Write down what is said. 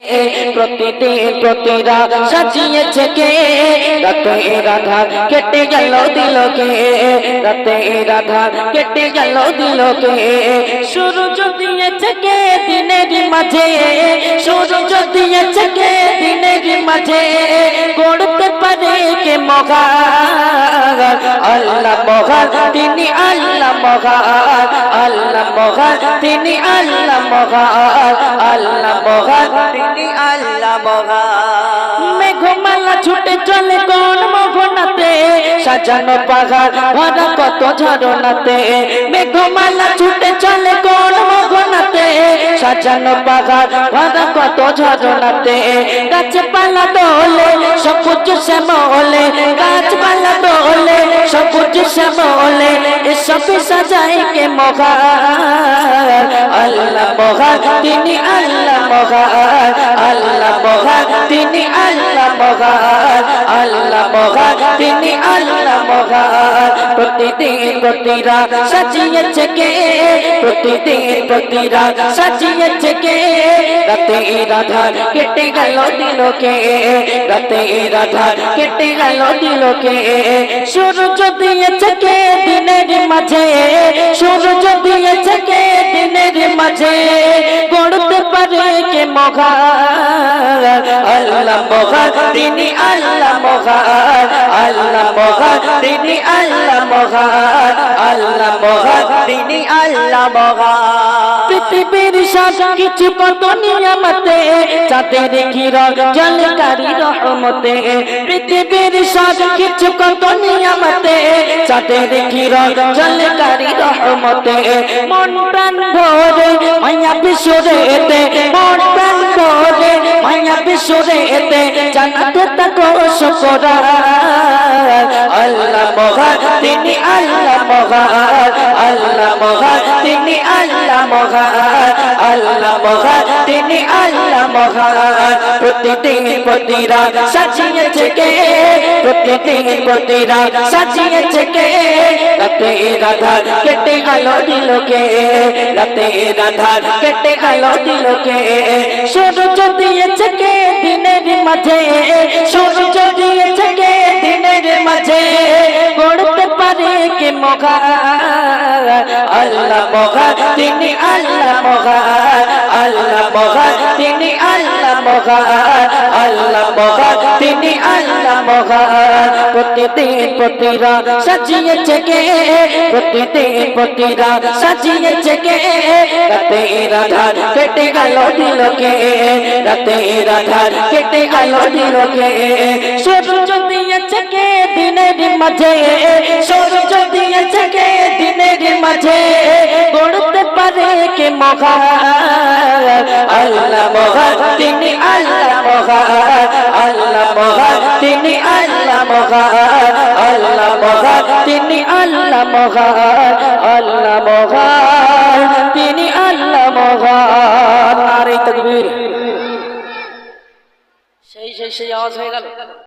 প্রতিদিন প্রতি রাত সাজিয়েছে কে, রাতে রাধা কেটে গেল দিল কে, রাতে রাধা কেটে গেল দিল কে। সূর্য দিয়েছে কে দিনের মাঝে, সূর্য দিয়েছে কে দিনের মাঝে, করতে পারে কে মহান আল্লাহ মহান তিনি আল্লাহ মহান, আল্লাহ মহান তিনি আল্লাহ মহান, আল্লাহ মহান তিনি আল্লাহ মহান। মেঘমালা ছুটে চলে কোন মোহনাতে, সাজানো পাহাড় ভরা কত ঝরনাতে। মেঘমালা ছুটে চলে কোন মোহনাতে, সাজানো পাহাড় ভরা কত ঝরনাতে। গাছপালা দোলে সবুজ শ্যামলে, গাছপালা দোলে সবুজ শ্যামলে, এসব সাজায় কে মহান আল্লাহ মহান তিনি আল্লাহ মহান, আল্লাহ মহান তিনি আল্লাহ মহান, আল্লাহ মহান তিনি আল্লাহ মহান। প্রতিদিন প্রতি রাত সাজিয়েছে কে, প্রতিদিন প্রতি রাত সাজিয়েছে কে, রাতে রাধা কেটে গেল দিল কে, রাতে রাধা কেটে গেল দিল কে। সূর্য দিয়েছে কে দিনের মাঝে, সূর্য দিয়েছে কে দিনের মাঝে, গড়তে পারে কে মহান আল্লাহ মহান তিনি আল্লাহ মহান, আল্লাহ মহান তিনি আল্লাহ মহান, আল্লাহ মহান তিনি আল্লাহ মহান। পৃথিবীর সব কিছু কত নিয়ামতে, চাঁদের কিরণ ঝলকারি রহমতে। পৃথিবীর সব কিছু কত নিয়ামতে, চাঁদের কিরণ ঝলকারি রহমতে। মন প্রাণ ভরে মায়া বিশ্বরেতে, মন প্রাণ ভরে মায়া বিশ্বরেতে, জানাতে তাকো শুকরান আল্লাহ মহান তিনি আল্লাহ মহান, আল্লাহ মহান তিনি আল্লাহ মহান, আল্লাহ মহান তিনি আল্লাহ মহান। প্রতিদিন প্রতি রাত সাজিয়েছে কে, প্রতিদিন প্রতি রাত সাজিয়েছে কে, রাতে রাধা কেটে গেল দিল কে, রাতে রাধা কেটে গেল দিল কে। সূর্য দিয়েছে কে দিনের মাঝে, সূর্য দিয়েছে কে দিনের মাঝে, গড়তে পারে কে মহান আল্লাহ মহান তিনি আল্লাহ মহান, আল্লাহ মহান তিনি আল্লাহ মহান, আল্লাহ মহান তিনি আল্লাহ মহান। প্রতিদিন প্রতি রাত সাজিয়েছে কে, প্রতিদিন প্রতি রাত সাজিয়েছে কে, রাতে রাধা কেটে গেল দিল কে, রাতে রাধা কেটে গেল দিল কে। সূর্য দিয়েছে কে দিনের মাঝে, সূর্য দিয়েছে কে দিনের মাঝে, গড়তে পারে কে মহান আল্লাহ মহান তিনি আল্লাহ মহান, আল্লাহ মহান তিনি আল্লাহ মহান, আল্লাহ মহান তিনি আল্লাহ মহান, আল্লাহ মহান তিনি আল্লাহ মহান। নারে তাকবীর। সেই আওয়াজ হয়ে গেল।